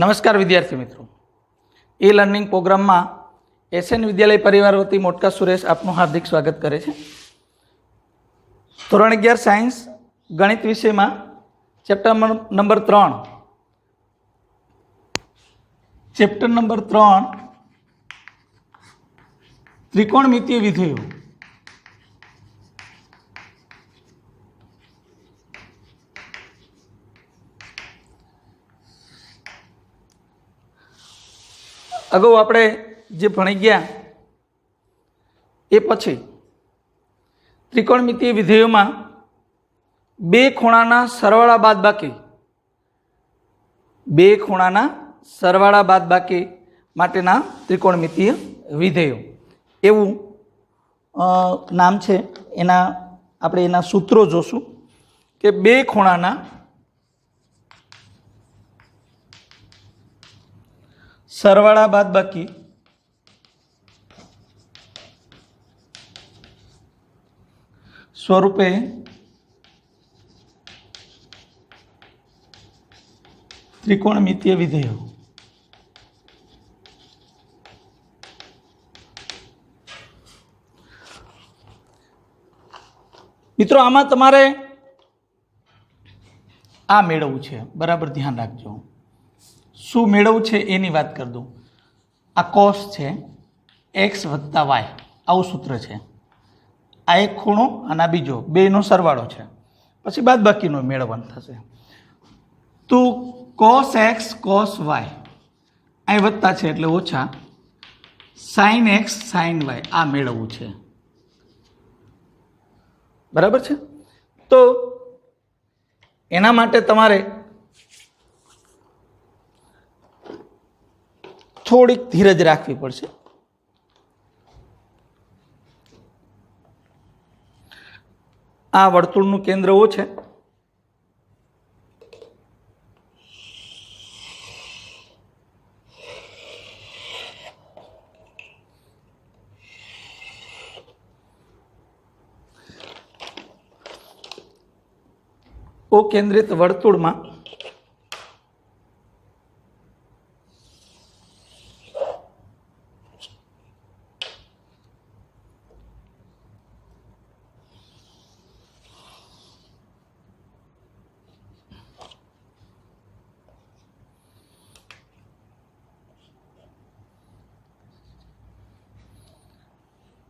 નમસ્કાર વિદ્યાર્થી મિત્રો, ઈ લર્નિંગ પ્રોગ્રામમાં એસએન વિદ્યાલય પરિવાર વતી મોટકા સુરેશ આપનું હાર્દિક સ્વાગત કરે છે। ધોરણ 11 સાયન્સ ગણિત વિષયમાં ચેપ્ટર નંબર 3 ત્રિકોણમિતીય વિધેયો। अगो आपणे जे भणी गया ए पछी त्रिकोणमितीय विधेयोमां बे खूणाना सरवाळा बादबाकी माटेना त्रिकोणमितीय विधेयो एवुं नाम छे। एना आपणे एना सूत्रो जोशुं के बे खूणाना सरवाळा बादबाकी स्वरूपे त्रिकोणमितीय विधेयो। मित्रों आमां तमारे आ मेळववुं छे, बराबर ध्यान राखजो। शू मेळववुं छे एनी वात कर दूं। आ कॉस छे एक्स वत्ता वाय आवुं सूत्र छे। आ एक खूणो अने आ बीजो, बेनो सरवाळो छे, पछी बादबाकीनो मेळवવાનું थशे। तो कॉस एक्स कॉस वाय आ वत्ता छे એટલે ઓછા sin x sin y आ मेळवવું છે, बराबर છે। तो एना माटे तमारे थोड़ी धीरज राखवी पड़शे। आ वर्तुळनुं केंद्र ओ छे। ओ केंद्रित वर्तुळमां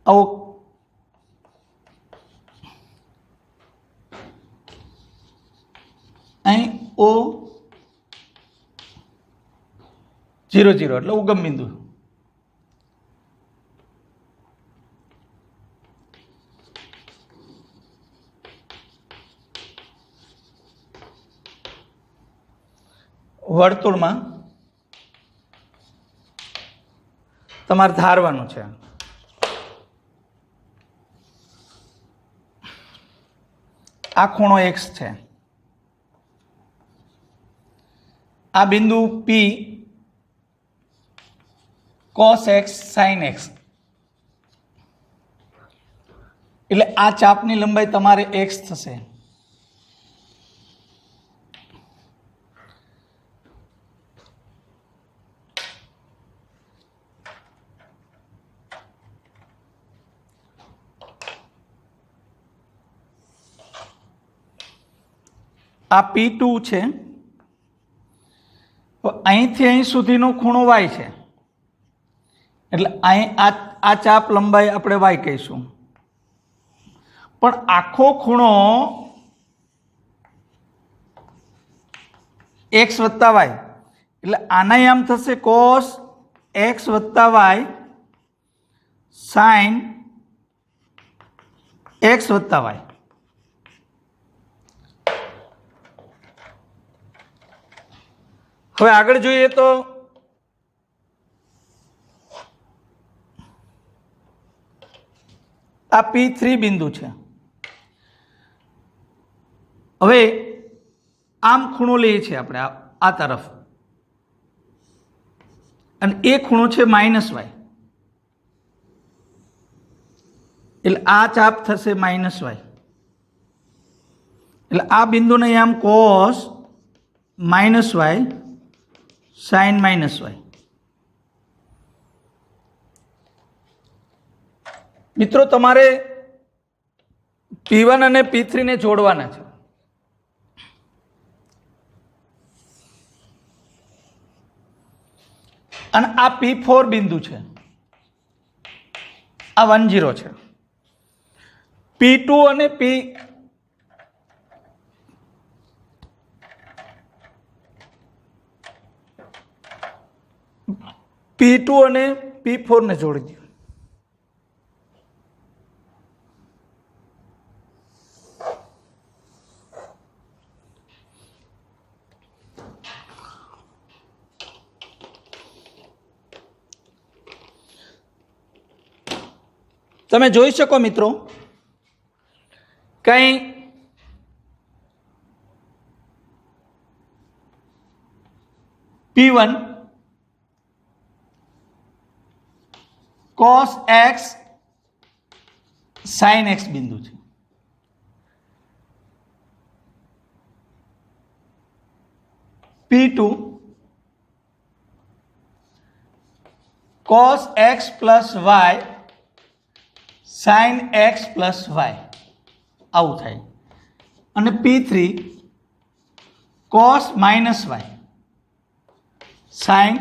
ओ 0 0 એટલે ઉગમ બિંદુ। વર્તુળમાં તમારે ધારવાનું છે। આ ખૂણો x છે। आ बिंदु P cos x sin x એટલે આ ચાપની લંબાઈ તમારે x થશે। आ P2 છે। અહીંથી અહીં સુધીનો ખૂણો y છે, એટલે અહીં આ ચાપ લંબાઈ આપણે y કહીશું। પણ આખો ખૂણો x વત્તા y એટલે આના આમ થશે cos x વત્તા y sin x વત્તા y। હવે આગળ જોઈએ તો આ P3 બિંદુ છે। હવે આમ ખૂણો લઈએ છીએ આપણે આ તરફ, અને એ ખૂણો છે -y એટલે આ ચાપ થશે -y। એટલે આ બિંદુને આમ cos -y sine minus y. મિત્રો તમારે P1 અને P3 ને જોડવાના છે. અને આ P4 બિંદુ છે, આ 1 0 છે. P2 અને P2 અને P4 ને જોડી દો. તમે જોઈ શકો મિત્રો, કઈ P1 cos x sin x બિંદુ છે. P2 cos x plus y sin x plus y આવું થાય. અને P3 cos minus y sin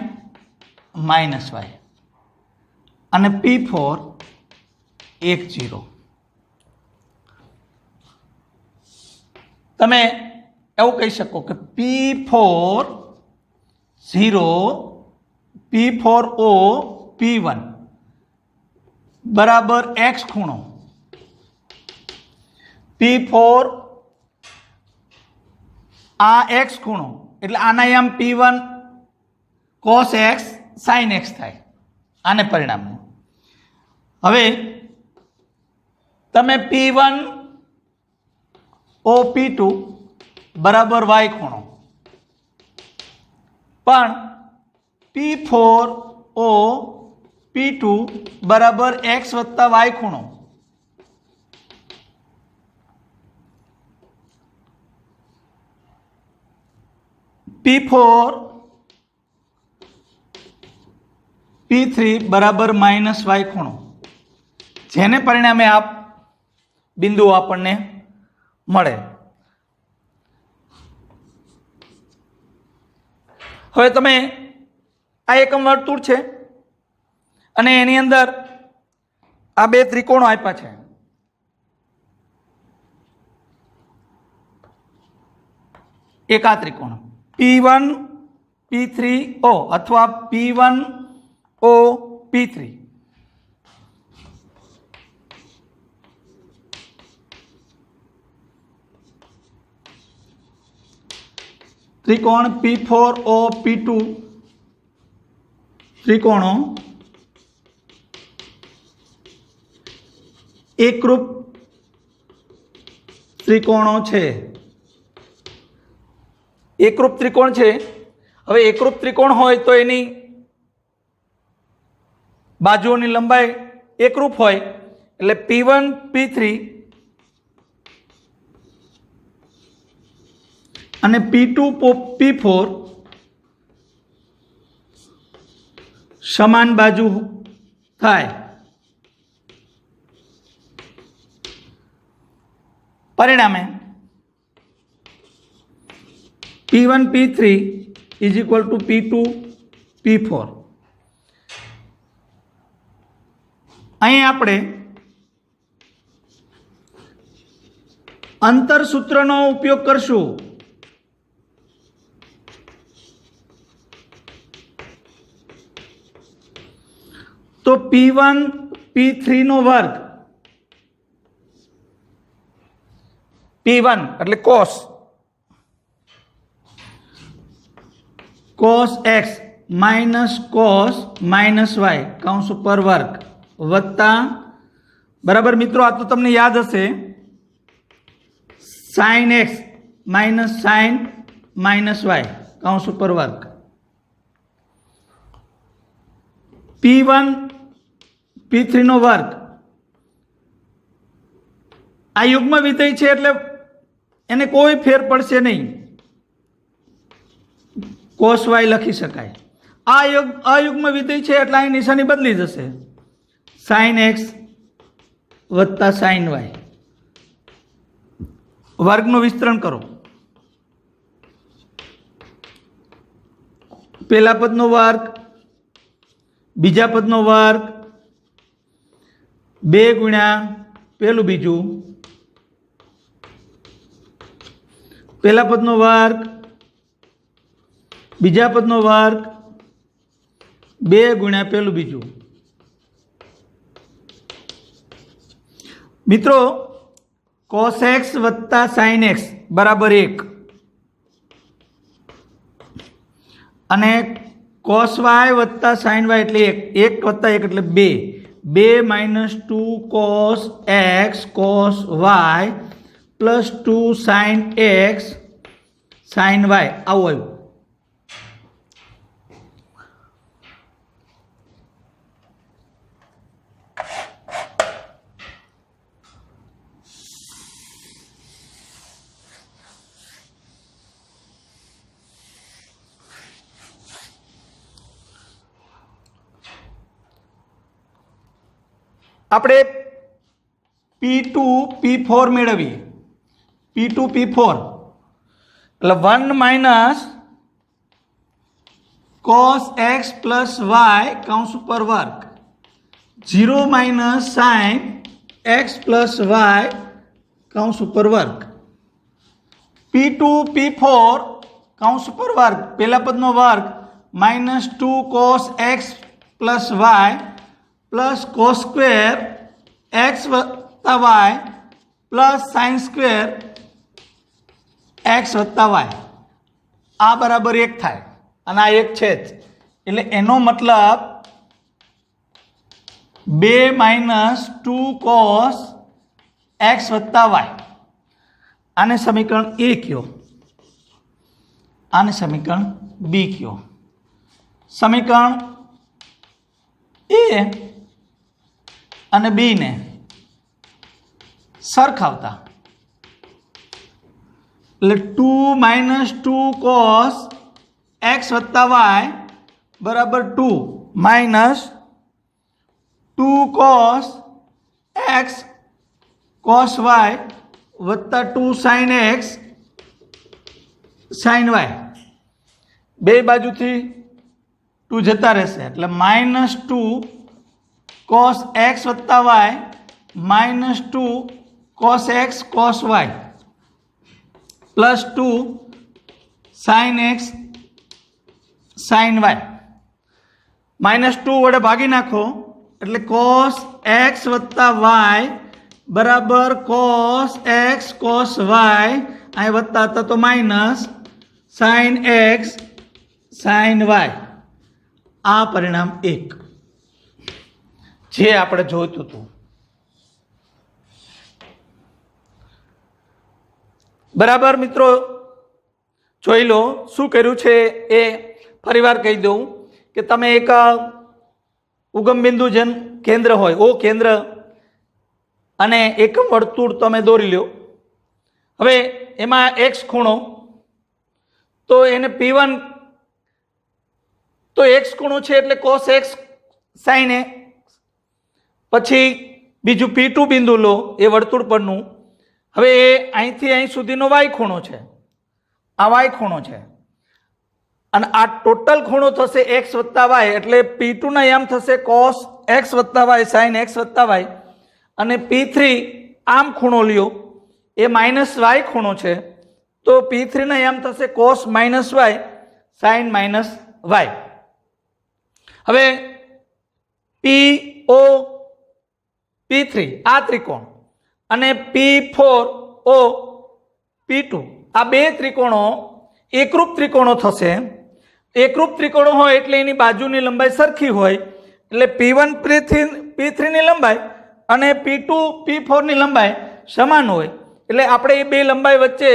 minus y. અને P4 1 0. તમે એવું કહી શકો કે P4 0 P4O P1 બરાબર x ખૂણો. P4 આ x ખૂણો એટલે આના આમ P1 cos x sin x થાય આને પરિણામનું. હવે તમે P1 O P2 બરાબર y ખૂણો, પણ P4 O P2 બરાબર x વત્તા y ખૂણો. P4 P3 બરાબર માઇનસ y ખૂણો, જેને પરિણામે આ બિંદુ આપણને મળે. હવે તમે આ એકમ વર્તુળ છે અને એની અંદર આ બે ત્રિકોણો આપ્યા છે. એક આ ત્રિકોણ P1 P3O અથવા P1O P3. ત્રિકોણ P4O P2 ત્રિકોણો એકરૂપ ત્રિકોણો છે. એકરૂપ ત્રિકોણ છે. હવે એકરૂપ ત્રિકોણ હોય તો એની બાજુઓની લંબાઈ એકરૂપ હોય એટલે P1 P3 અને P2 P4 સમાન બાજુ થાય. પરિણામે P1 P3 is equal to P2 P4. અહીં આપણે અંતર સૂત્રનો ઉપયોગ કરશું. તો P1 P3 નો વર્ગ, P1 એટલે cos x minus cos minus y કૌંસ ઉપર વર્ગ વત્તા બરાબર. મિત્રો આ તો તમને યાદ હશે sin x minus sin minus y કૌંસ ઉપર વર્ગ. P1 P3 નો વર્ગ આ યુગ્મ વિધેય છે એટલે એને કોઈ ફેર પડશે નહીં. કોસ વાય લખી શકાય. આ અયુગ્મ વિધેય છે એટલે અહીં નિશાની બદલી જશે. સાઇન એક્સ વત્તા સાઇન વાય વર્ગનું વિસ્તરણ કરો. પહેલા પદનો વર્ગ, બીજા પદનો વર્ગ, 2 ગુણ્યા પેલું બીજું, પહેલા પદનો વર્ગ, બીજા પદનો વર્ગ, 2 ગુણ્યા પેલું બીજું. મિત્રો cos x વત્તા sin x બરાબર 1 અને cos y વત્તા sin y એટલે 1 વત્તા 1 એટલે 2. 2 minus 2 cos x cos y plus 2 sin x sin y આવું આવ્યું. આપણે P2 P4 મેળવીએ. P2 P4 એટલે 1 minus cos x plus y કૌંસ ઉપર વર્ગ 0 minus sin x plus y કૌંસ ઉપર વર્ગ. P2 P4 કૌંસ ઉપર વર્ગ પહેલા પદનો વર્ગ minus 2 cos x plus y plus cos square x વત્તા વાય પ્લસ સાઇન સ્ક્વેર એક્સ વત્તા વાય આ બરાબર 1 થાય અને આ 1 છે જ એટલે એનો મતલબ 2 માઇનસ 2 કોસ એક્સ વત્તા વાય. આને સમીકરણ એ કયો, આને સમીકરણ બી કયો. સમીકરણ એ અને બી ને સરખાવતા એટલે 2 માઇનસ 2 કોસ એક્સ વત્તા વાય બરાબર 2 minus 2 cos x cos y વત્તા 2 સાઇન એક્સ સાઇન વાય. બે બાજુથી 2 જતા રહેશે એટલે માઇનસ 2 cos x વત્તા y minus 2 cos x cos y plus 2 sin x sin y. Minus 2 વડે ભાગી નાખો એટલે cos x વત્તા y બરાબર cos x cos y અહીં વત્તા હતા તો minus sin x sin y. આ પરિણામ 1 જે આપણે જોઈતું હતું. બરાબર મિત્રો જોઈ લો શું કર્યું છે એ ફરીવાર કહી દઉં કે તમે એક ઉગમ બિંદુ જન કેન્દ્ર હોય ઓ કેન્દ્ર અને એકમ વર્તુળ તમે દોરી લો. હવે એમાં x ખૂણો તો એને P1 તો x ખૂણો છે એટલે cos x sin x. પછી બીજું P2 બિંદુ લો એ વર્તુળ પરનું. હવે એ અહીંથી અહીં સુધીનો y ખૂણો છે, આ y ખૂણો છે અને આ ટોટલ ખૂણો થશે x વત્તા y એટલે P2 ના યામ થશે cos x વત્તા y sin x વત્તા y અને P3 આમ ખૂણો લ્યો એ માઇનસ y ખૂણો છે તો P3 ના યામ થશે cos minus y sin minus y. હવે PO P3 આ ત્રિકોણ અને P4O P2 આ બે ત્રિકોણો એકરૂપ ત્રિકોણો થશે. એકરૂપ ત્રિકોણો હોય એટલે એની બાજુની લંબાઈ સરખી હોય એટલે P1 P3 ની લંબાઈ અને P2 P4 ની લંબાઈ સમાન હોય એટલે આપણે એ બે લંબાઈ વચ્ચે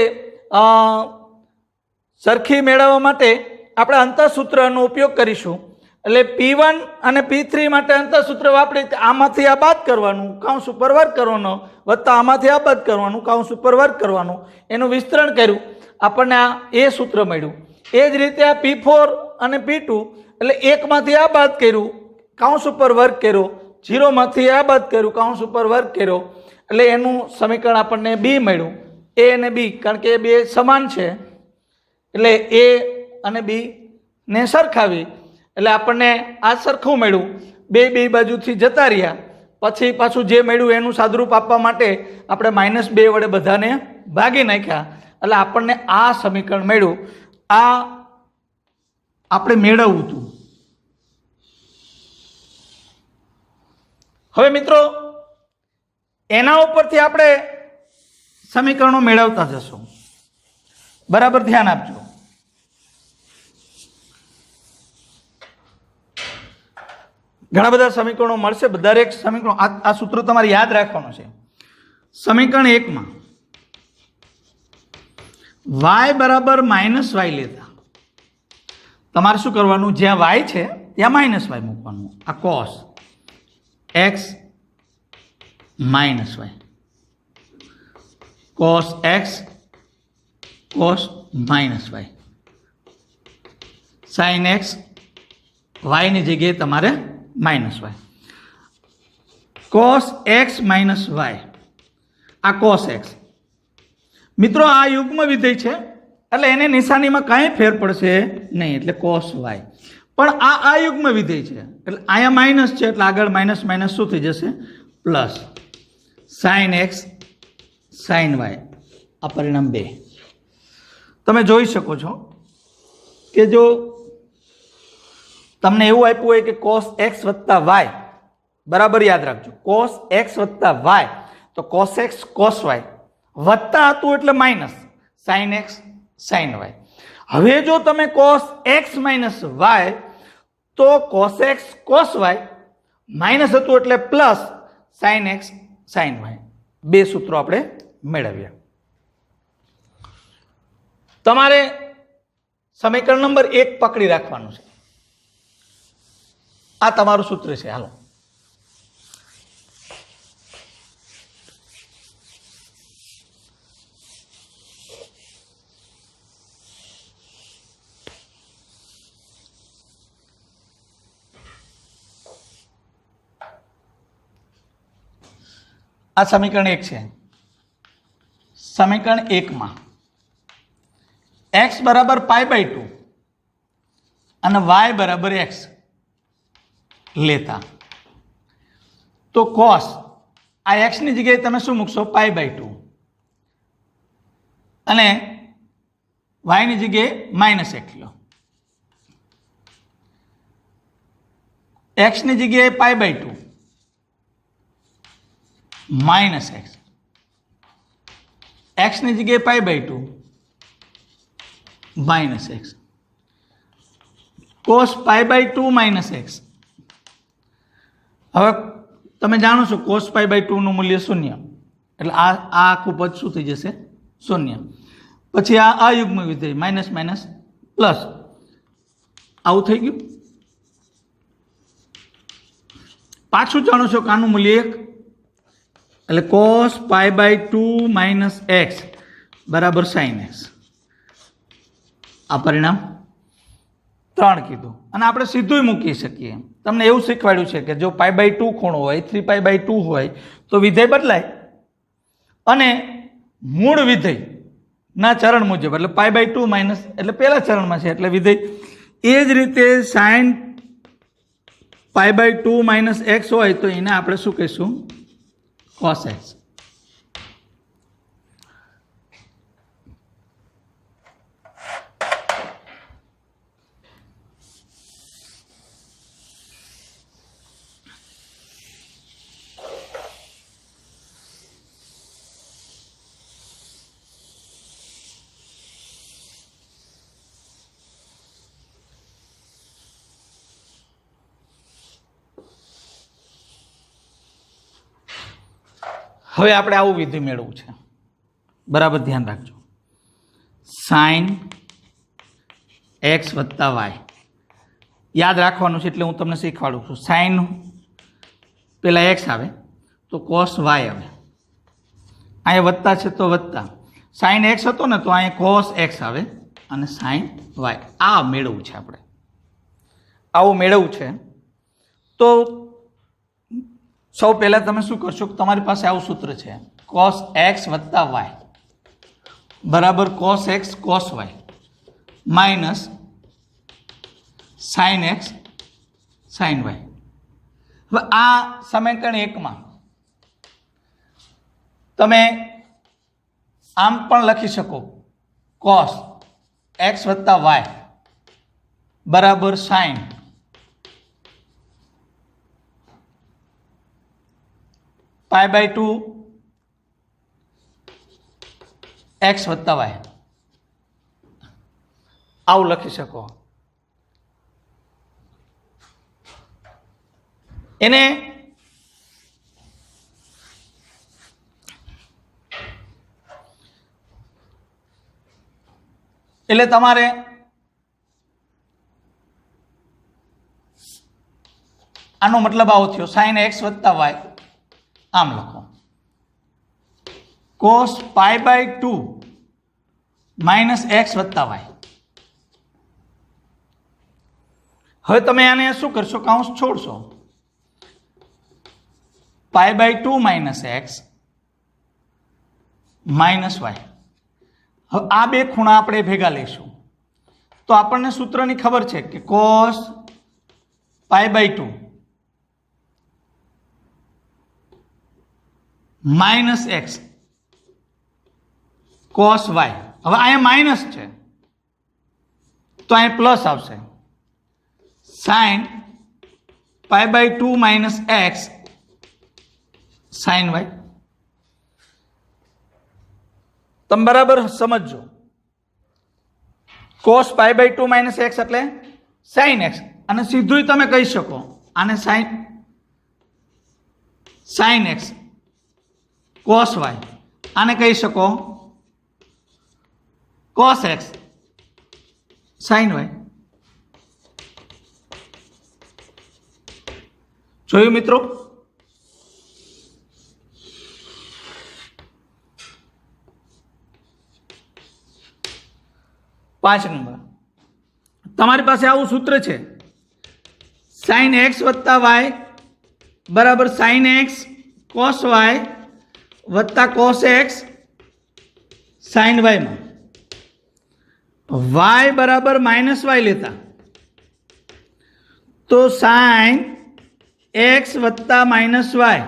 સરખી મેળવવા માટે આપણે અંતઃસૂત્રનો ઉપયોગ કરીશું. એટલે P1 અને P3 માટે અંતઃસૂત્ર વાપરી આમાંથી આ બાદ કરવાનું કૌંસ ઉપર વર્ગ કરવાનો વત્તા આમાંથી આ બાદ કરવાનું કૌંસ ઉપર વર્ગ કરવાનું એનું વિસ્તરણ કર્યું આપણને આ એ સૂત્ર મળ્યું. એ જ રીતે આ P4 અને P2 એટલે એકમાંથી આ બાદ કર્યું, કાઉન્સ ઉપર વર્ક કર્યો, 0માંથી આ બાદ કર્યું, કાઉન્સ ઉપર વર્ક કર્યો, એટલે એનું સમીકરણ આપણને B મળ્યું. A અને B, કારણ કે એ બે સમાન છે એટલે A અને B ને સરખાવી એટલે આપણને આ સરખું મળ્યું. બે બાજુથી જતા રહ્યા, પછી પાછું જે મળ્યું એનું સાદુરૂપ આપવા માટે આપણે -2 વડે બધાને ભાગી નાખ્યા એટલે આપણને આ સમીકરણ મળ્યું. આ આપણે મેળવવું હતું. હવે મિત્રો એના ઉપરથી આપણે સમીકરણો મેળવતા જશું. બરાબર ધ્યાન આપજો. ઘણા બધા સમીકરણો મળશે. દરેક સમીકરણો આ સૂત્ર તમારે યાદ રાખવાનું છે. સમીકરણ 1 માં y બરાબર -y લેતા તમારે શું કરવાનું? જ્યાં y છે ત્યાં -y મૂકવાનું. આ cos x -y, cos x cos -y, sin x y ની જગ્યાએ તમારે -y, cos x -y, આ cos x. મિત્રો આ યુગ્મ વિધેય છે એટલે એને નિશાનીમાં કાંઈ ફેર પડશે નહીં, એટલે cos y. પણ આ યુગ્મ વિધેય છે એટલે અહીંયા માઇનસ છે એટલે આગળ માઇનસ માઇનસ શું થઈ જશે? Plus. sin x sin y, આ પરિણામ 2. તમે જોઈ શકો છો કે જો તમને એવું આપ્યું હોય કે cos x વત્તા y, બરાબર યાદ રાખજો, cos x વત્તા y, તો cos x cos y વત્તા હતું એટલે minus sin x sin y. હવે જો તમે cos x માઇનસ y, તો cos x cos y minus હતું એટલે plus sin x sin y. બે સૂત્રો આપણે મેળવ્યા. તમારે સમીકરણ નંબર 1 પકડી રાખવાનું છે. આ તમારું સૂત્ર છે. હાલો આ સમીકરણ 1 છે. સમીકરણ 1 માં x બરાબર π/2 અને y બરાબર x લેતા તો cos આ x ની જગ્યાએ તમે શું મૂકશો? π/2 અને y ની જગ્યાએ -x લો. x ની જગ્યાએ π/2 -x, x ની જગ્યાએ π/2 -x, cos π/2 -x. હવે તમે જાણો છો cos π/2 નું મૂલ્ય 0 એટલે આ આખું પદ શું થઈ જશે? 0. પછી આ યુગ્મ વિધેય માઇનસ માઇનસ પ્લસ આવું થઈ ગયું. પાછું જાણો છો કે આનું મૂલ્ય 1 એટલે cos π/2 - x બરાબર sin x. આ પરિણામ 3 કીધું અને આપણે સીધું મૂકી શકીએ. તમને એવું શીખવાડ્યું છે કે જો π/2 ખૂણો હોય 3π/2 હોય તો વિધેય બદલાય અને મૂળ વિધેય ના ચરણ મુજબ એટલે π/2 માઇનસ એટલે પહેલા ચરણમાં છે એટલે વિધેય. એ જ રીતે sin π/2 - x હોય તો એને આપણે શું કહીશું? cos x. હવે આપણે આવું વિધિ મેળવવું છે. બરાબર ધ્યાન રાખજો. sin x વત્તા y યાદ રાખવાનું છે એટલે હું તમને શીખવાડું છું. sin પેલા x આવે તો cos y આવે, અહીંયા વત્તા છે તો વત્તા. sin x હતો ને તો અહીંયા cos x આવે અને સાઇન વાય. આ મેળવવું છે આપણે, આવું મેળવવું છે. તો સૌ પહેલાં તમે શું કરશો કે તમારી પાસે આવું સૂત્ર છે, cos x વત્તા વાય બરાબર cos x cos y minus sin x sin y. હવે આ સમીકરણ 1 માં તમે આમ પણ લખી શકો, cos x વત્તા વાય બરાબર sin π/2 x વત્તા વાય, આવું લખી શકો. એને એટલે તમારે આનો મતલબ આવો થયો, sin x વત્તા વાય આમ લખો, cos π/2 માઇનસ x વત્તા વાય. હવે તમે આને શું કરશો, કૌંસ છોડશો, π/2 માઇનસ x માઇનસ વાય. હવે આ બે ખૂણા આપણે ભેગા લઈશું તો આપણને સૂત્રની ખબર છે કે cos π/2 માઇનસ એક્સ cos વાય. હવે અહીંયા માઇનસ છે તો અહીંયા પ્લસ આવશે, sin π/2 માઇનસ એક્સ sin વાય. તમે બરાબર સમજો, cos π/2 માઇનસ એક્સ એટલે sin x, અને સીધું તમે કહી શકો આને sin x cos y, આને કહી શકો cos x sin y. જોયું મિત્રો? 5 નંબર તમારી પાસે આવું સૂત્ર છે, sin x વત્તા y બરાબર sin x cos y વત્તા cos x sin y માં y બરાબર માઇનસ વાય લેતા તો sin x વત્તા માઇનસ વાય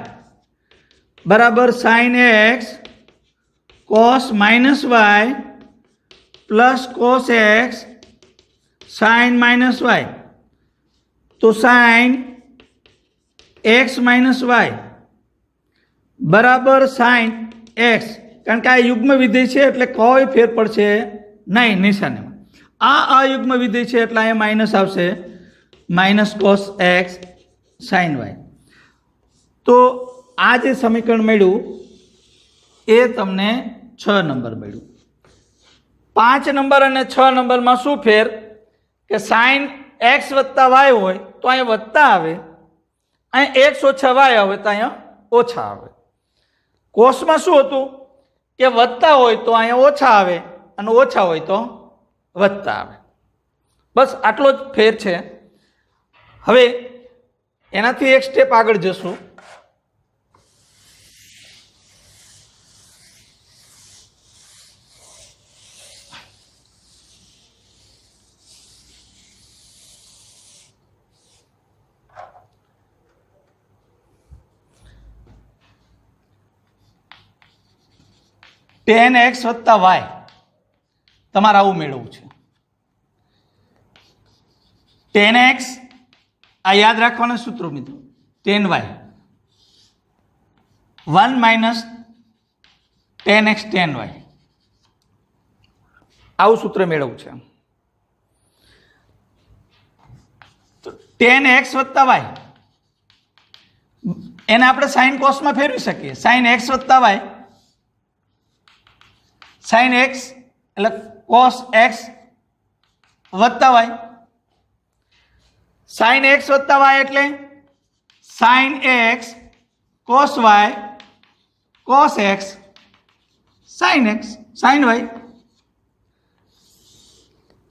બરાબર sin x cos minus y plus cos x sin minus y. તો sin x માઇનસ વાય બરાબર sin x, કારણ કે આ યુગ્મ વિધેય છે એટલે કોઈ ફેર પડશે નહીં નિશાનીમાં. આ અયુગ્મ વિધેય છે એટલે અહીંયા માઇનસ આવશે, minus cos x sin y. તો આ જે સમીકરણ મળ્યું એ તમને 6 નંબર મળ્યું. 5 નંબર અને 6 નંબરમાં શું ફેર કે sin x વત્તા વાય હોય તો અહીંયા વત્તા આવે, અહીંયા x ઓછા વાય આવે તો અહીંયા ઓછા આવે. કોષમાં શું હતું કે વત્તા હોય તો અહીંયા ઓછા આવે અને ઓછા હોય તો વત્તા આવે. બસ આટલો જ ફેર છે. હવે એનાથી એક સ્ટેપ આગળ જશું. tan x વત્તા વાય તમારે આવું મેળવવું છે. tan x આ યાદ રાખવાના સૂત્રો મિત્રો, tan y 1 minus tan x tan y, આવું સૂત્ર મેળવવું છે. તો tan x વત્તા વાય એને આપણે સાઇન કોસમાં ફેરવી શકીએ. sin x વત્તા વાય sin x એટલે cos x વત્તા y, sin x વત્તા y એટલે sin x cos y cos x sin y.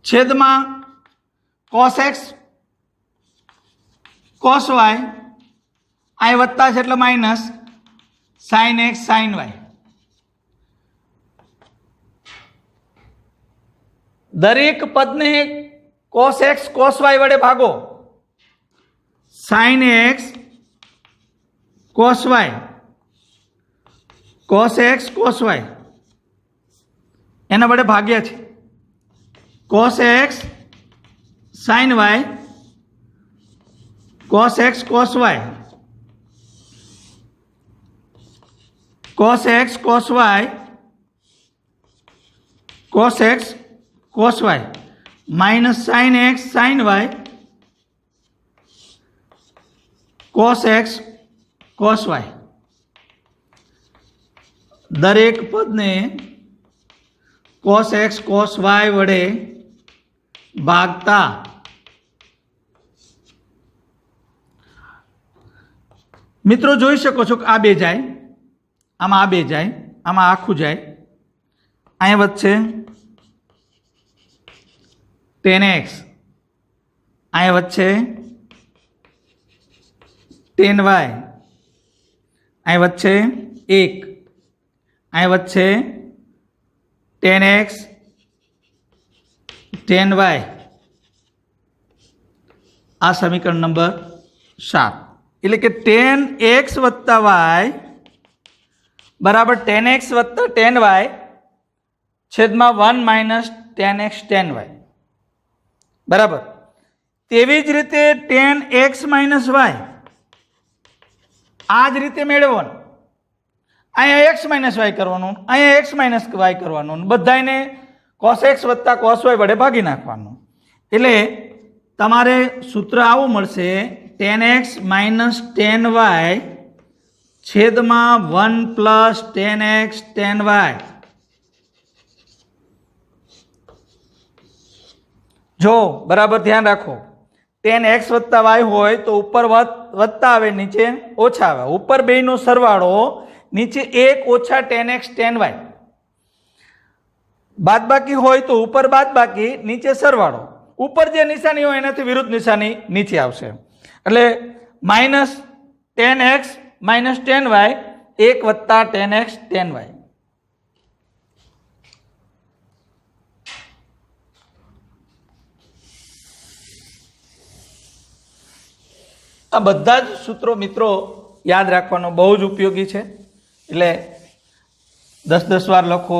છેદમાં cos x cos y, અહીં વત્તા છે એટલે minus sin x sin y. દરેક પદને cos x cos y વડે ભાગો. sin x cos y cos x cos y એના વડે ભાગ્યા છે. cos x sin y cos x cos y cos x cos y cos x cos y minus sin x sin y cos x cos y. દરેક પદને cos x cos y વડે ભાગતા મિત્રો જોઈ શકો છો કે આ બે જાય, આમાં આ બે જાય, આમાં આખું જાય, અહીંયા વચ્ચે tan x, અહીંયા વચ્ચે tan y, અહીં વચ્ચે 1, અહીં વચ્ચે tan x tan y. આ સમીકરણ નંબર 7. એટલે કે tan x વત્તા y બરાબર tan x વત્તા tan y છેદમાં 1 minus tan x tan y બરાબર. તેવી જ રીતે tan x માઇનસ y આ જ રીતે મેળવવાનું. અહીંયા x માઇનસ y કરવાનું, અહીંયા x માઇનસ y કરવાનું, બધાને cos x વત્તા cos y વડે ભાગી નાખવાનું. એટલે તમારે સૂત્ર આવું મળશે tan x minus tan y છેદમાં 1 plus tan x tan y. જો બરાબર ધ્યાન રાખો, tan x વત્તા y હોય તો ઉપર વત્તા આવે, નીચે ઓછા આવે. ઉપર બેયનો સરવાળો, નીચે 1 ઓછા tan x tan y. બાદબાકી હોય તો ઉપર બાદબાકી, નીચે સરવાળો. ઉપર જે નિશાની હોય એનાથી વિરુદ્ધ નિશાની નીચે આવશે. એટલે minus tan x minus tan y 1 વત્તા tan x tan y. આ બધા જ સૂત્રો મિત્રો યાદ રાખવાનો બહુ જ ઉપયોગી છે. એટલે 10-10 વાર લખો,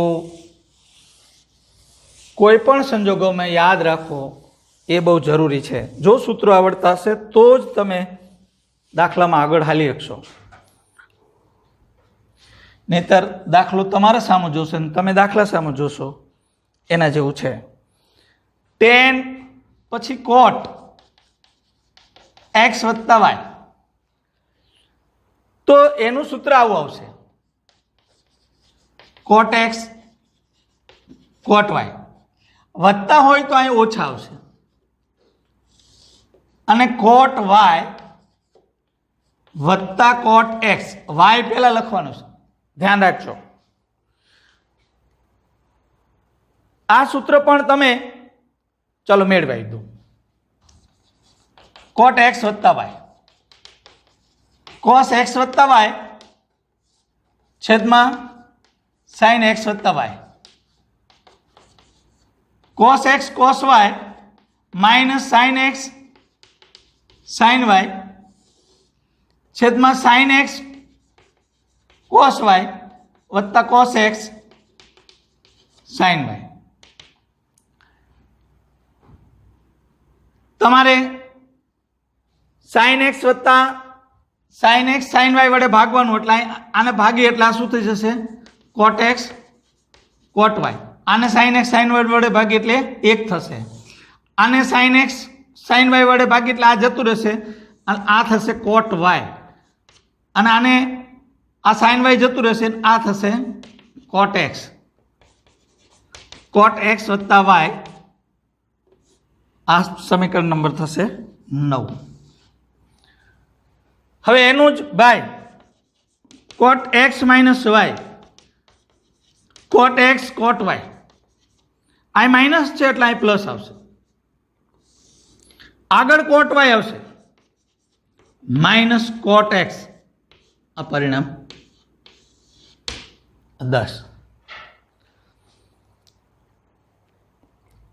કોઈ પણ સંજોગોમાં યાદ રાખો એ બહુ જરૂરી છે. જો સૂત્રો આવડતા હશે તો જ તમે દાખલામાં આગળ હાલી શકશો. નહીતર દાખલો તમારા સામે જોશે ને તમે દાખલા સામે જોશો એના જેવું છે. tan પછી cot x વત્તા y, તો એનું સૂત્ર આવું આવશે cot x cot y. વત્તા હોય તો અહીં ઓછા આવશે, અને cot y વત્તા cot x. y પહેલા લખવાનું છે, ધ્યાન રાખજો. આ સૂત્ર પણ તમે ચલો મેળવાઈ દો. cot x વત્તા y cos x વત્તા y છેદમાં sin x વત્તા y cos x cos y minus sin x sin y છેદમાં sin x cos y વત્તા cos x sin y. તમારે sin x વત્તા sin x sin y વડે ભાગવાનું, એટલે આને ભાગી એટલે આ શું થઈ જશે cot x cot y. આને sin x sin y વડે ભાગી એટલે 1 થશે. આને sin x sin y વડે ભાગી એટલે આ જતું રહેશે, અને આ થશે cot y. અને આને આ sin y જતું રહેશે, આ થશે cot x. cot x વત્તા y આ સમીકરણ નંબર થશે 9. હવે એનું જ ભાઈ cot x minus y cot x cot y આ માઇનસ છે એટલે અહીં પ્લસ આવશે. આગળ કોટ વાય આવશે માઇનસ કોટ એક્સ. આ પરિણામ 10.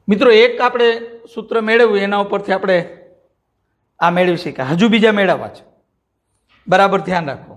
મિત્રો એક આપણે સૂત્ર મેળવ્યું એના ઉપરથી આપણે આ મેળવી શક્યા. હજુ બીજા મેળવવા છે, બરાબર ધ્યાન રાખો.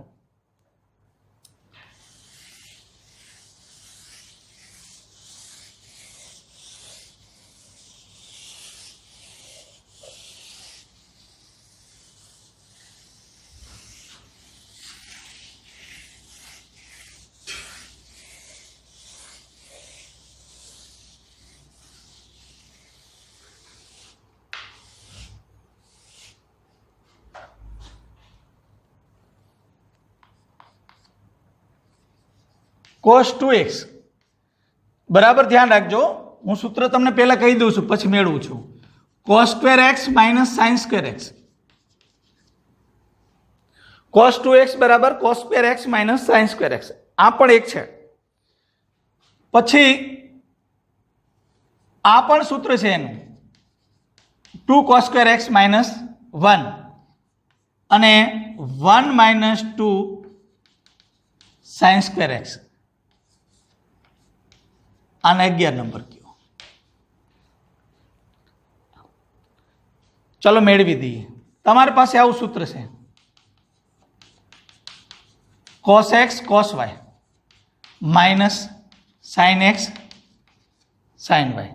cos 2x બરાબર ધ્યાન રાખજો. હું સૂત્ર તમને પહેલા કહી દઉં છું, પછી મેળવું છું. cos square x minus sign square x. cos 2x બરાબર cos square x minus sign square x. આ પણ એક છે. પછી આ પણ સૂત્ર છે એનું 2 cos સ્ક્વેર એક્સ માઇનસ 1 અને 1 માઇનસ 2 સાઇન સ્ક્વેર એક્સ. આને 11 નંબર કયો. ચલો મેળવી દઈએ. તમારી પાસે આવું સૂત્ર છે cos x cos y minus sin x sin y.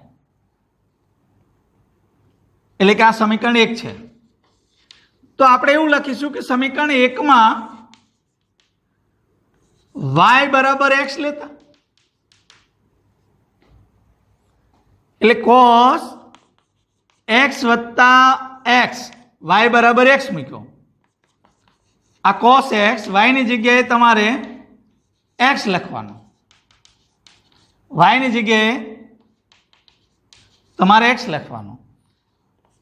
એટલે કે આ સમીકરણ 1 છે. તો આપણે એવું લખીશું કે સમીકરણ 1 માં y બરાબર x લેતા, એટલે cos x વત્તા x y બરાબર x મૂક્યો. આ cos x y ની જગ્યાએ તમારે x લખવાનું, y ની જગ્યાએ તમારે x લખવાનું.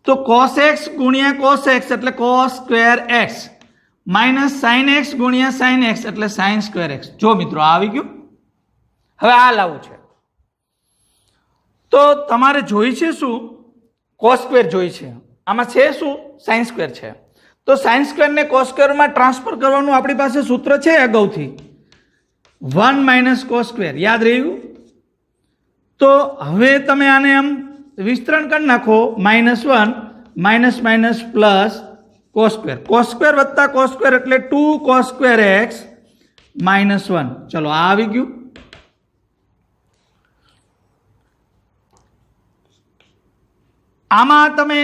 તો cos x ગુણ્યા cos x એટલે cos square x minus sin x ગુણ્યા sin x એટલે sin સ્ક્વેર x. જો મિત્રો આવી ગયું. હવે આ લાવવું છે તો તમારે જોઈ છે શું? cos સ્ક્વેર જોઈ છે. આમાં છે શું? sin સ્ક્વેર છે. તો sin સ્ક્વેર ને cos સ્ક્વેરમાં ટ્રાન્સફર કરવાનું આપણી પાસે સૂત્ર છે અગાઉથી 1 માઇનસ cos સ્ક્વેર. યાદ રહ્યું? તો હવે તમે આને આમ વિસ્તરણ કરી નાખો. -1 minus minus plus cos square. cos square વત્તા cos સ્ક્વેર એટલે 2 cos સ્ક્વેર x -1. ચલો આ આવી ગયું. આમાં તમે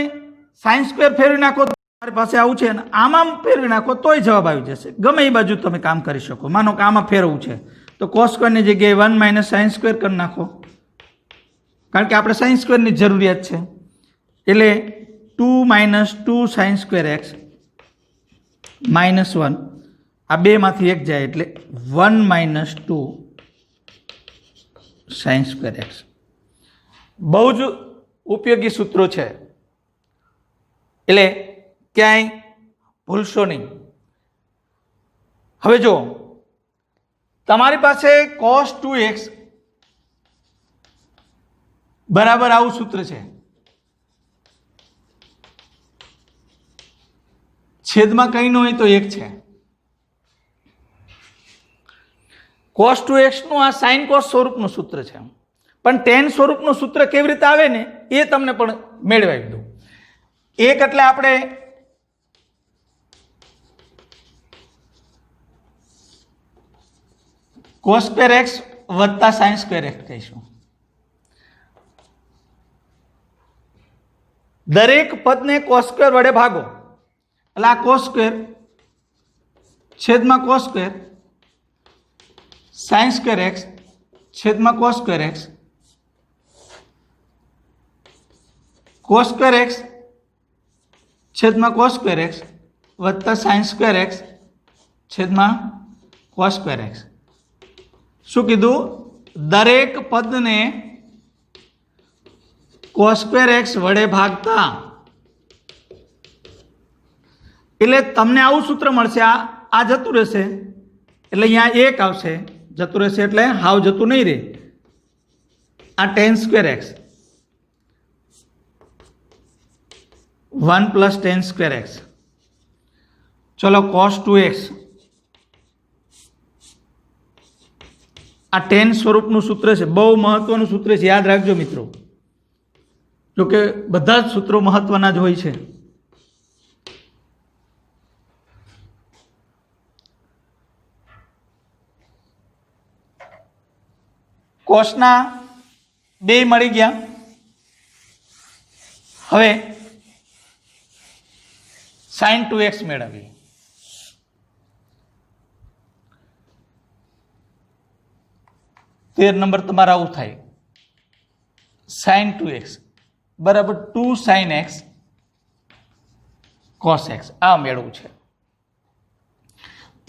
સાઇન સ્ક્વેર ફેરવી નાખો તો તમારી પાસે આવું છે, ને આમાં ફેરવી નાખો તોય જવાબ આવી જશે. ગમે એ બાજુ તમે કામ કરી શકો. માનો કે આમાં ફેરવવું છે તો cos સ્ક્વેરની જગ્યાએ 1 માઇનસ સાઇન સ્ક્વેર કરી નાખો, કારણ કે આપણે સાઇન સ્ક્વેરની જરૂરિયાત છે. એટલે 2 માઇનસ 2 સાઇન સ્ક્વેર એક્સ -1. આ બેમાંથી એક જાય એટલે 1 માઇનસ 2 સાઇન સ્ક્વેર એક્સ. બહુ જ ઉપયોગી સૂત્રો છે, એટલે ક્યાંય ભૂલશો નહીં. હવે જો તમારી પાસે cos 2x બરાબર આવું સૂત્ર છે, છેદમાં કંઈ ન હોય તો 1 છે. cos 2x નું આ sin cos સ્વરૂપનું સૂત્ર છે, પણ tan સ્વરૂપનું સૂત્ર કેવી રીતે આવે ને એ તમને પણ મેળવાવી દઉં. 1 એટલે આપણે cos સ્ક્વેર એક્સ વત્તા sin સ્ક્વેર એક્સ કહીશું. દરેક પદને cos સ્ક્વેર વડે ભાગો એટલે આ cos સ્ક્વેર છેદમાં cos square sin square x છેદમાં cos square x cos square x છેદમાં cos સ્ક્વેર એક્સ વત્તા sin સ્ક્વેર એક્સ છેદમાં cos સ્ક્વેર એક્સ. શું કીધું? દરેક પદને cos સ્ક્વેર એક્સ વડે ભાગતા, એટલે તમને આવું સૂત્ર મળશે. આ જતું રહેશે એટલે અહીંયા 1 આવશે, જતું રહેશે એટલે હાવ જતું નહીં રહે. આ tan square x 1 plus ten square x. चलो cos 2x आ टेन स्वरूपનું સૂત્ર છે, બહુ મહત્વનું સૂત્ર છે, યાદ રાખજો મિત્રો। જો કે બધા જ સૂત્રો મહત્વના જ હોય છે। કોસના બે મળી ગયા। હવે sin 2x મેળવીએ। તેર નંબર તમારા આવું થાય, sin 2x બરાબર 2 sin x cos x આ મેળવવું છે।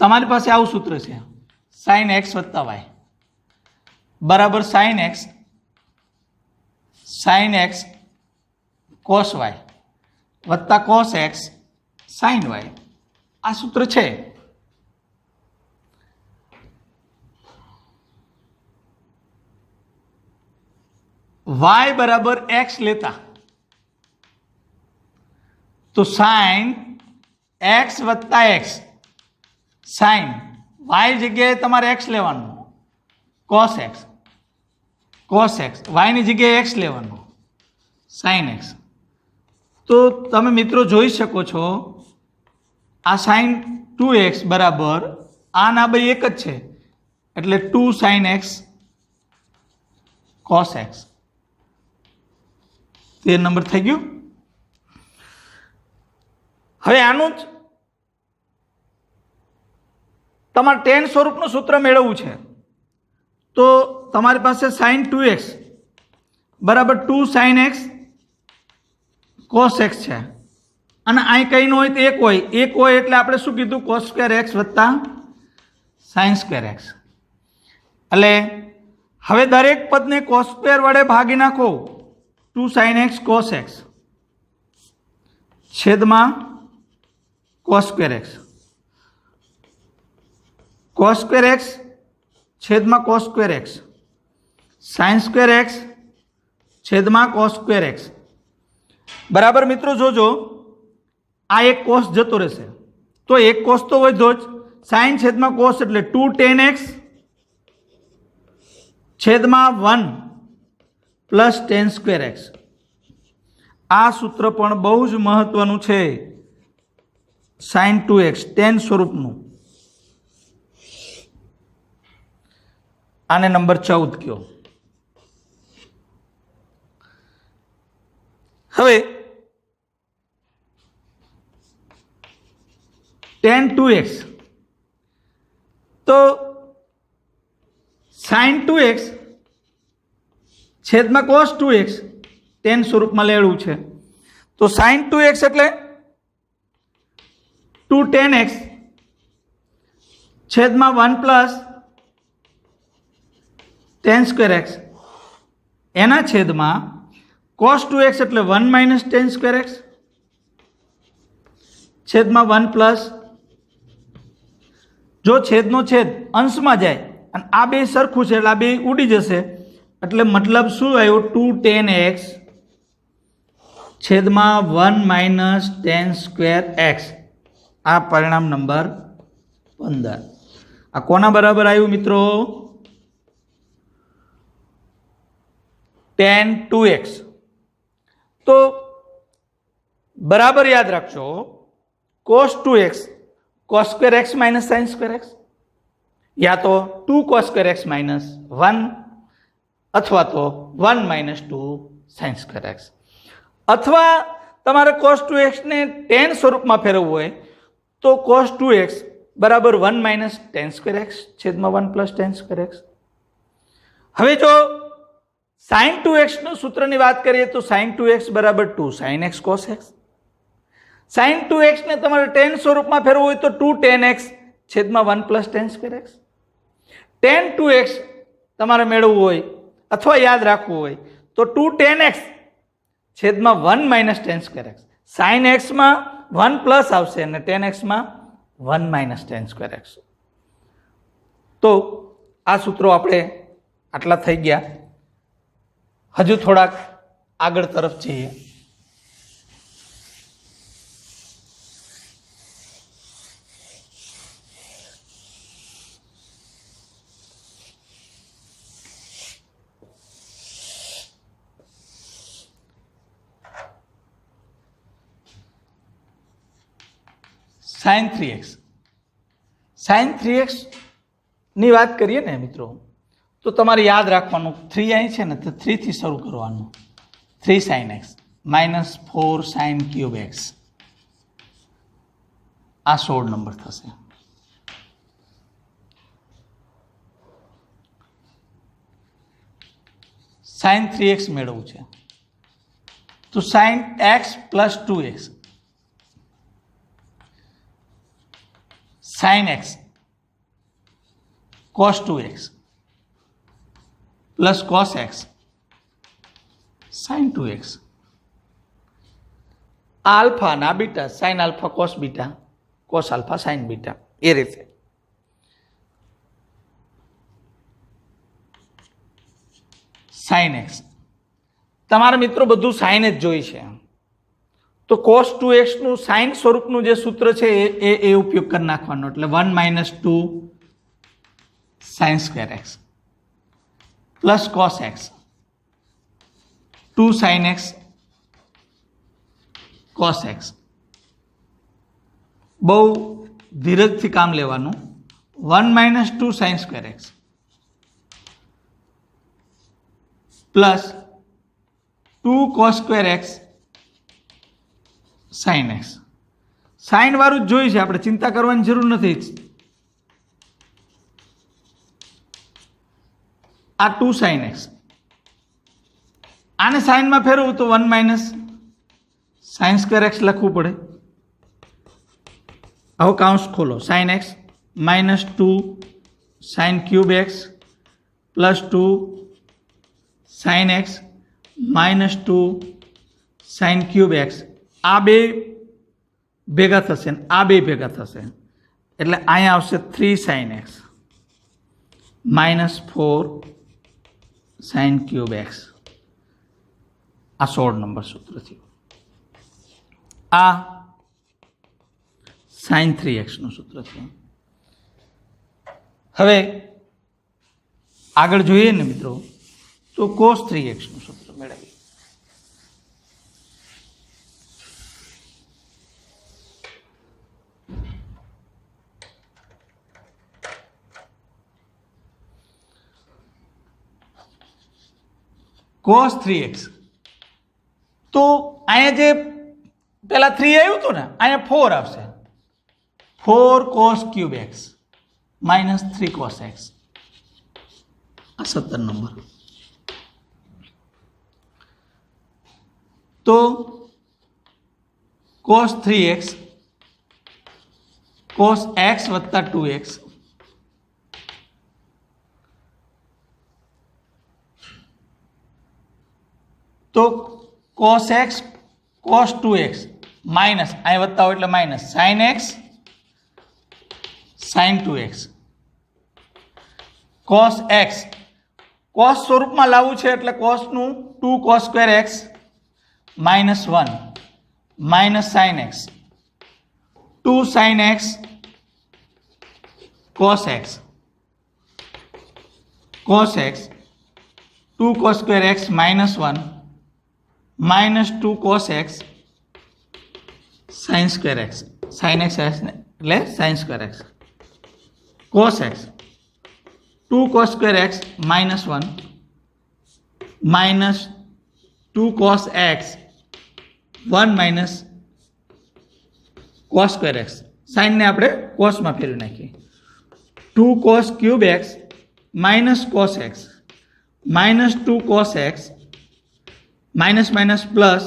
તમારી પાસે આવું સૂત્ર છે, sin x વત્તા y બરાબર sin x cos y વત્તા cos x sin y આ સૂત્ર છે। y બરાબર x લેતા તો sin x વત્તા x sin y જગ્યાએ તમારે x લેવાનું cos x y ની જગ્યાએ x લેવાનું sin x। તો તમે મિત્રો જોઈ શકો છો આ sin 2x બરાબર આ ના બે એક જ છે એટલે 2 sin x cos x। 13 number થઈ ગયું। હવે આનું જ તમારે ટેન સ્વરૂપનું સૂત્ર મેળવવું છે તો તમારી પાસે sin 2x બરાબર 2 sin x cos x છે અને અહીં કંઈ ન હોય તો એક હોય એટલે આપણે શું કીધું cos સ્ક્વેર x વત્તા sin સ્ક્વેર x। એટલે હવે દરેક પદને cos સ્ક્વેર વડે ભાગી નાખો 2 sin x cos x છેદમાં cos સ્ક્વેર x છેદમાં cos square x sin square x છેદમાં cos સ્ક્વેર x બરાબર। મિત્રો જોજો આ એક cos જતો રહેશે તો એક cos તો વધ્યો જ, sin છેદમાં cos એટલે 2 tan x છેદમાં 1 પ્લસ ટેન સ્ક્વેર એક્સ। આ સૂત્ર પણ બહુ જ મહત્વનું છે, sin 2x ટેન સ્વરૂપનું। આને નંબર 14 કયો। હવે tan 2x તો sin 2x છેદમાં cos 2x ટેન સ્વરૂપમાં લેવું છે તો sin 2x એટલે 2 tan x છેદમાં 1 પ્લસ ટેન સ્ક્વેર એક્સ એના છેદમાં cos 2x એટલે 1 માઇનસ ટેન સ્ક્વેર એક્સ છેદમાં 1 પ્લસ, જો છેદનો છેદ અંશમાં જાય અને આ બે સરખું છે એટલે આ બે ઉડી જશે એટલે મતલબ શું આવ્યો 2 tan x છેદમાં 1 માઇનસ ટેન સ્ક્વેર એક્સ। આ પરિણામ નંબર 15। આ કોના બરાબર આવ્યું મિત્રો? tan 2x। તો બરાબર યાદ રાખજો cos 2x cos square x minus sin square x યા તો 2 cos સ્ક્વેર x માઇનસ 1 અથવા તો 1 માઇનસ 2 sin સ્ક્વેર x અથવા તમારે cos 2x ને tan સ્વરૂપમાં ફેરવવું હોય તો cos 2x બરાબર 1 માઇનસ ટેન સ્ક્વેર x છેદમાં 1 પ્લસ ટેન સ્ક્વેર x। હવે જો sin 2x નું સૂત્રની વાત કરીએ તો sin 2x બરાબર 2 sin x cos x। sin 2x ને તમારે ટેન સ્વરૂપમાં ફેરવવું હોય તો 2 tan x છેદમાં 1 plus ten square x। tan 2x તમારે મેળવવું હોય અથવા યાદ રાખવું હોય તો 2 tan x છેદમાં 1 minus ten square x। sin x માં 1 પ્લસ આવશે અને tan x માં 1 માઇનસ ટેન સ્ક્વેર x। તો આ સૂત્રો આપણે આટલા થઈ ગયા। હજુ થોડાક આગળ તરફ જઈએ। Sign 3x. સાઇન 3x ની વાત કરીએ ને મિત્રો, તો તમારે યાદ રાખવાનું 3 અહીં છે ને, તો 3 થી શરૂ કરવાનું. 3 sin x minus 4 sin cube x. આ 16 નંબર થશે. સાઇન 3x મેળવવું છે તો sine x plus 2x sin x cos 2x plus cos x sin 2x. Alpha ના beta, sin alpha cos beta, cos alpha sin beta, એ રીતે. sin x તમારા મિત્રો બધું સાઇન જ જોઈ છે, તો cos 2x નું સાઇન સ્વરૂપનું જે સૂત્ર છે એ ઉપયોગ કરી નાખવાનો, એટલે 1 minus 2 sin square x plus cos x 2 sin x cos x. બહુ ધીરજથી કામ લેવાનું. 1 minus 2 sin square x plus 2 cos square x sin x. Sine વાળું જ જોઈ છે, આપણે ચિંતા કરવાની જરૂર નથી. આ 2 sin x, આને સાઇનમાં ફેરવું તો 1 માઇનસ sin સ્ક્વેર x લખવું પડે. હવે કાઉન્સ ખોલો. sin x minus 2 sin cube x plus 2 sin x minus 2 sin cube x. આ બે ભેગા થશે ને આ બે ભેગા થશે, એટલે અહીંયા આવશે 3 sin x minus 4 sin cube x. આ 16 નંબર સૂત્ર થયું. આ sin 3x નું સૂત્ર થયું. હવે આગળ જોઈએ ને મિત્રો, તો cos 3x નું સૂત્ર મેળવીએ. cos 3x તો અહીંયા જે પેલા 3 આવ્યું હતું ને, અહીંયા 4 આવશે. 4 cos cube x minus 3 cos x. આ 17 નંબર. તો cos 3x cos x વત્તા 2x તો cos x cos 2x minus અહીં વત્તા હોય એટલે minus sin x sin 2x. cos x cos સ્વરૂપમાં લાવવું છે એટલે cos નું 2 cos square x minus 1 minus sin x 2 sin x cos x cos x 2 cos square x minus 1 minus 2 cos x sin square x. sin x એટલે sin square x cos x 2 cos square x minus 1 minus 2 cos x 1 minus cos square x. સાઇનને આપણે કોસમાં ફેરવી નાખીએ. 2 cos cube x minus cos x minus 2 cos x minus minus plus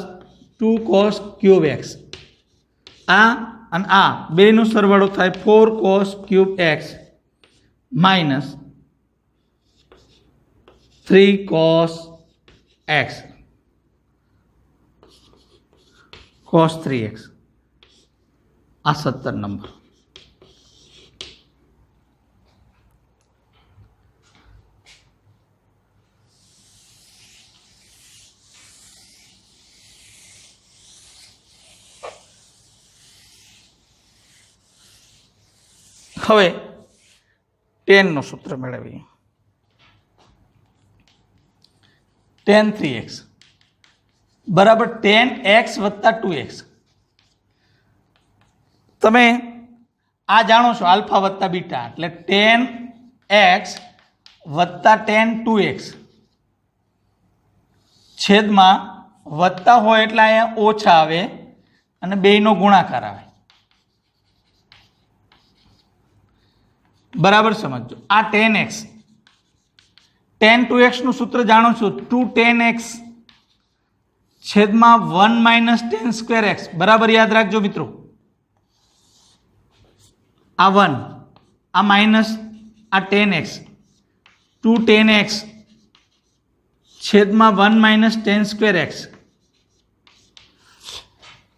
2 cos cube x. આ અને આ બેનો સરવાળો થાય 4 cos cube x minus 3 cos x cos 3x. આ 17 નંબર. હવે tan નું સૂત્ર મેળવીએ. tan 3x બરાબર tan x વત્તા 2x. તમે આ જાણો છો આલ્ફા વત્તા બીટા એટલે tan x વત્તા tan 2x છેદમાં વત્તા હોય એટલે અહીંયા ઓછા આવે અને બેયનો ગુણાકાર આવે. બરાબર સમજો. આ tan x tan 2x નું સૂત્ર જાણો છો 2 tan x છેદમાં 1 માઇનસ tan સ્ક્વેર x. બરાબર યાદ રાખજો મિત્રો. આ 1 આ માઇનસ આ tan x 2 tan x છેદમાં 1 માઇનસ tan સ્ક્વેર x.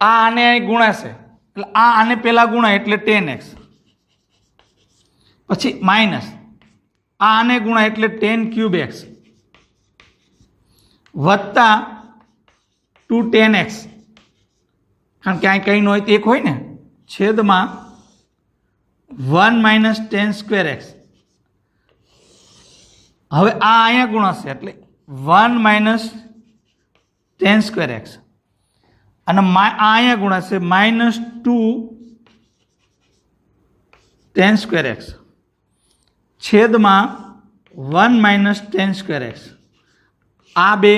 આ આને ગુણાશે એટલે આ આને પહેલા ગુણાય એટલે tan x પછી માઇનસ આ આને ગુણાય એટલે tan ક્યુબ x વત્તા 2 tan x કારણ કે અહીં કંઈ ન હોય તો એક હોય ને છેદમાં 1 માઇનસ tan સ્ક્વેર x. હવે આ અહીંયા ગુણાશે એટલે 1 માઇનસ tan સ્ક્વેર x અને આ અહીંયા ગુણાશે માઇનસ 2 tan સ્ક્વેર x છેદમાં 1 માઇનસ tan સ્ક્વેર x. આ બે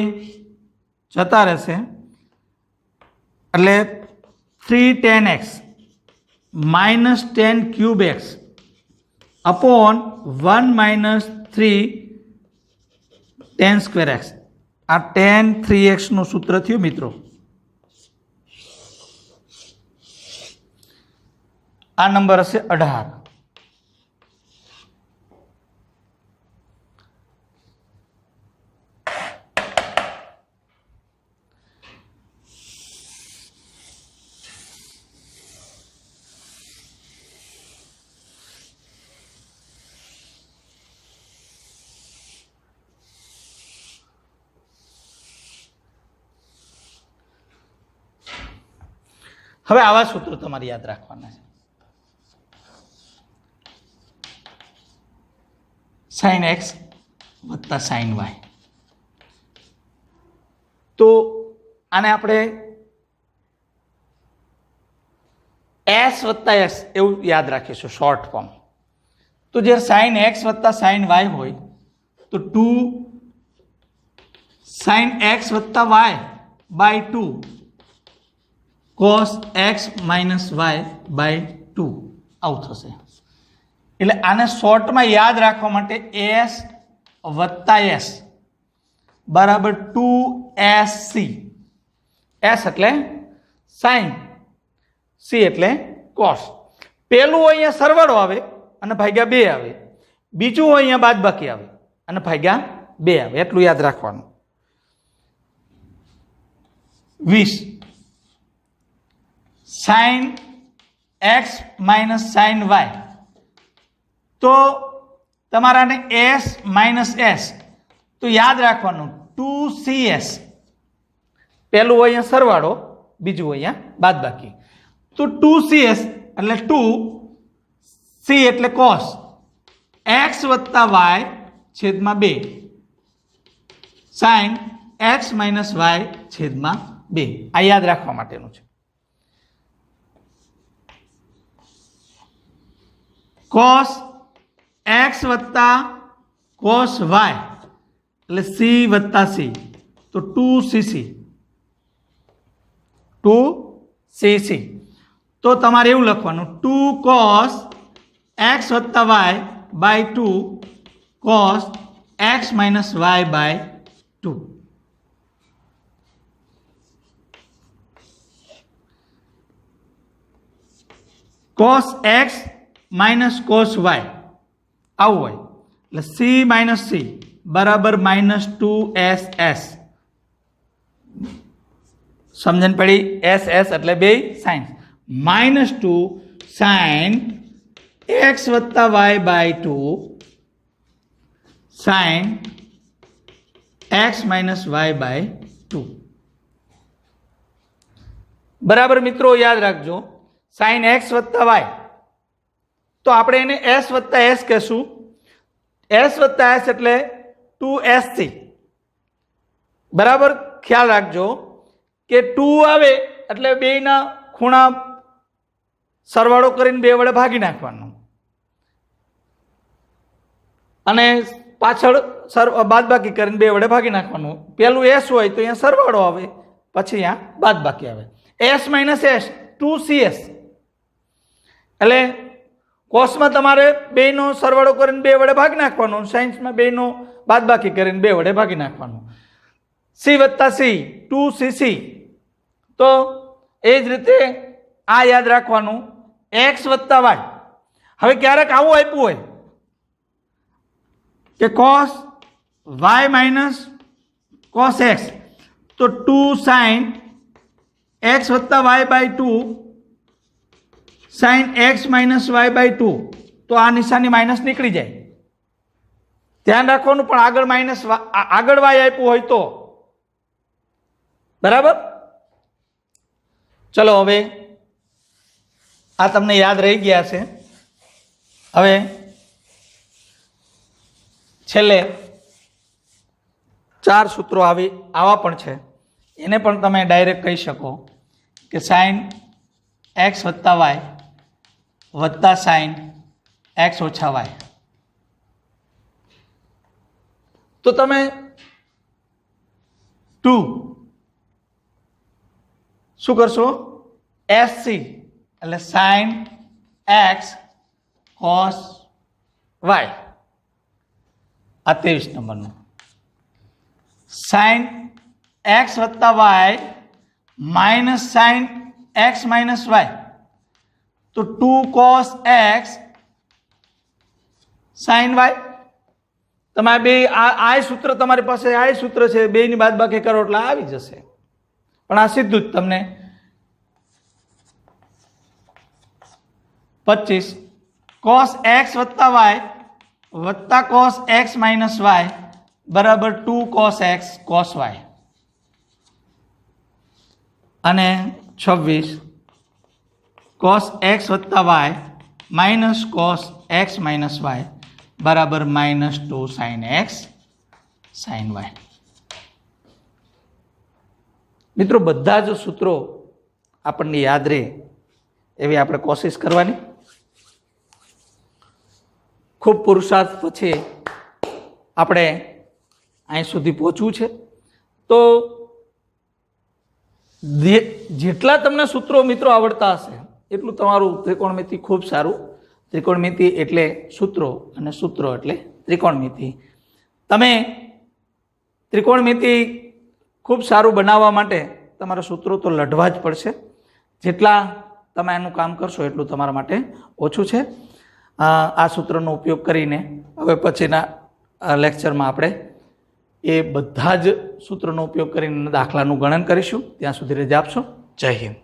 જતા રહેશે એટલે 3 tan x minus tan cube x upon 1 minus 3 tan square x. આ tan 3x નું સૂત્ર થયું મિત્રો. આ નંબર હશે 18. હવે આવા સૂત્રો તમારે યાદ રાખવાના છે. sin x વત્તા sin y. તો આને આપણે s વત્તા s એવું યાદ રાખીશું શોર્ટ ફોર્મ. તો જ્યારે sin x વત્તા sin y હોય તો 2 sin x વત્તા y by 2 cos x minus y by 2 આવું થશે. એટલે આને શોર્ટમાં યાદ રાખવા માટે s વત્તા s બરાબર 2sc. s એટલે sin, c એટલે cos. પહેલું અહીંયા સરવાળો આવે અને ભાગ્યા 2 આવે, બીજું અહીંયા બાદબાકી આવે અને ભાગ્યા 2 આવે. એટલું યાદ રાખવાનું. 20 sin x minus sin y. તો તમારાને s માઇનસ s તો યાદ રાખવાનું 2cs. પહેલું અહીંયા સરવાળો, બીજું અહીંયા બાદબાકી. તો 2cs એટલે 2 c એટલે cos x વત્તા y છેદમાં 2 sin x માઇનસ y છેદમાં 2. આ યાદ રાખવા માટેનું છે. cos x વત્તા cos y એટલે c વત્તા c તો 2cc 2cc. તો તમારે એવું લખવાનું 2 cos x વત્તા y by 2 cos x minus y by 2. cos x minus cos y આવું હોય એટલે c માઇનસ c બરાબર માઇનસ 2ss. સમજણ પડી? s s એટલે બે સાઇન. માઇનસ 2 સાઇન x વત્તા y by 2 sine x minus y by 2. બરાબર મિત્રો યાદ રાખજો. સાઇન x વત્તા y તો આપણે એને s વત્તા s કહેશું. s વત્તા s એટલે 2sc. બરાબર ખ્યાલ રાખજો કે 2 આવે એટલે બેના ખૂણા સરવાળો કરીને 2 વડે ભાગી નાખવાનો અને પાછળ બાદબાકી કરીને 2 વડે ભાગી નાખવાનું. પેલું એસ હોય તો અહીંયા સરવાળો આવે, પછી અહીંયા બાદબાકી આવે. S minus S 2CS. એટલે કોસમાં તમારે બેનો સરવાળો કરીને 2 વડે ભાગી નાખવાનો, સાયન્સમાં બેનો બાદબાકી કરીને 2 વડે ભાગી નાખવાનું. સી વત્તા સી 2CC. તો એ જ રીતે આ યાદ રાખવાનું, એક્સ વત્તા વાય. હવે ક્યારેક આવું આપ્યું હોય કે cos y minus cos x, તો 2 સાઇન એક્સ વત્તા y by 2 sine x minus y by 2. તો આ નિશાની માઇનસ નીકળી જાય, ધ્યાન રાખવાનું. પણ આગળ માઇનસ આગળ વાય આપ્યું હોય તો બરાબર. ચલો હવે આ તમને યાદ રહી ગયા છે. હવે છેલ્લે 4 સૂત્રો આવા પણ છે, એને પણ તમે ડાયરેક્ટ કહી શકો કે સાઇન એક્સ વત્તા વાય વત્તા સાઇન એક્સ ઓછા વાય. તો તમે 2 શું કરશો, SC એટલે સાઇન એક્સ કોસ વાય. આ 23 નંબરનું સાઇન એક્સ વત્તા y minus sine x minus y. તો 2 cos x sin y. તમે બે આ સૂત્ર તમારી પાસે આ સૂત્ર છે, બેની બાદબાકી કરો એટલે આવી જશે. પણ આ સીધું જ તમને 25 cos x વત્તા y વત્તા cos x માઇનસ y બરાબર 2 cos x cos y. અને 26 cos x વત્તા y minus cos x minus y બરાબર -2 sin x sin y. મિત્રો બધા જ સૂત્રો આપણને યાદ રહે એવી આપણે કોશિશ કરવાની. ખૂબ પુરુષાર્થ પછી આપણે અહીં સુધી પહોંચવું છે. તો જેટલા તમને સૂત્રો મિત્રો આવડતા હશે એટલું તમારું ત્રિકોણમિતિ ખૂબ સારું. ત્રિકોણમિતિ એટલે સૂત્રો અને સૂત્રો એટલે ત્રિકોણમિતિ. તમે ત્રિકોણમિતિ ખૂબ સારું બનાવવા માટે તમારા સૂત્રો તો લઢવા જ પડશે. જેટલા તમે એનું કામ કરશો એટલું તમારા માટે ઓછું છે. આ સૂત્રનો ઉપયોગ કરીને હવે પછીના લેક્ચરમાં આપણે એ બધા જ સૂત્રનો ઉપયોગ કરીને દાખલાનું ગણન કરીશું. ત્યાં સુધી રજા આપશો. જય હિન્દ.